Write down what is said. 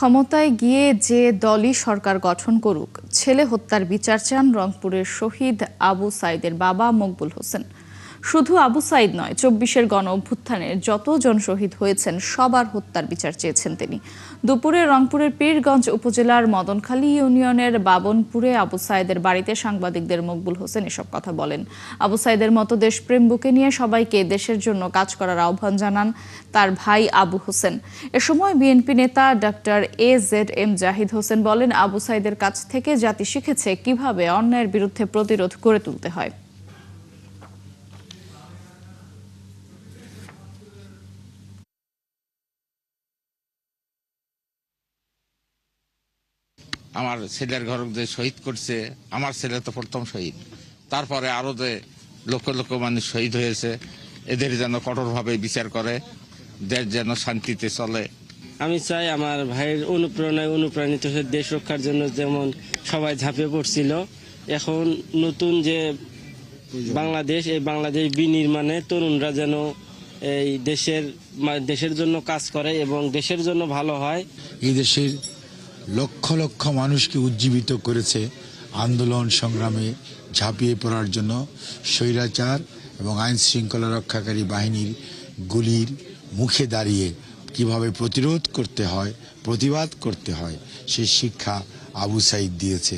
ক্ষমতায় গিয়ে যে দলই সরকার গঠন করুক, ছেলে হত্যার বিচার চান রংপুরের শহীদ আবু সাইদের বাবা মকবুল হোসেন। শুধু আবু সাইদ নয়, ২৪-এর গণ অভ্যুত্থানের যতজন শহীদ হয়েছেন সবার হত্যার বিচার চেয়েছেন তিনি। দুপুরে রংপুরের পীরগঞ্জ উপজেলার মদনখালী ইউনিয়নের বাবনপুরে আবু সাইদের বাড়িতে সাংবাদিকদের মকবুল হোসেন এসব কথা বলেন। আবু সাইদের মতো দেশপ্রেম বুকে নিয়ে সবাইকে দেশের জন্য কাজ করার আহ্বান জানান তার ভাই আবু হোসেন। এ সময় বিএনপি নেতা ডক্টর AZM জাহিদ হোসেন বলেন, আবু সাইদের কাছ থেকে জাতি শিখেছে কিভাবে অন্যায়ের বিরুদ্ধে প্রতিরোধ গড়ে তুলতে হয়। আমার ছেলের ঘর যে শহীদ করছে, আমার ছেলে তো প্রথম শহীদ, তারপরে আরো যে লক্ষ লক্ষ মানুষ শহীদ হয়েছে, এদের যেন কঠোরভাবে বিচার করে, দেশ যেন শান্তিতে চলে। আমি চাই আমার ভাইয়ের অনুপ্রেরণায় অনুপ্রাণিত হয়ে দেশ রক্ষার জন্য যেমন সবাই ঝাঁপিয়ে পড়ছিল, এখন নতুন যে বাংলাদেশ, এই বাংলাদেশ বিনির্মাণে তরুণরা যেন এই দেশের জন্য কাজ করে এবং দেশের জন্য ভালো হয়। এই দেশের লক্ষ লক্ষ মানুষকে উজ্জীবিত করেছে আন্দোলন সংগ্রামে ঝাঁপিয়ে পড়ার জন্য। স্বৈরাচার এবং আইন শৃঙ্খলা রক্ষাকারী বাহিনীর গুলির মুখে দাঁড়িয়ে কিভাবে প্রতিরোধ করতে হয়, প্রতিবাদ করতে হয়, সেই শিক্ষা আবু সাইদ দিয়েছে।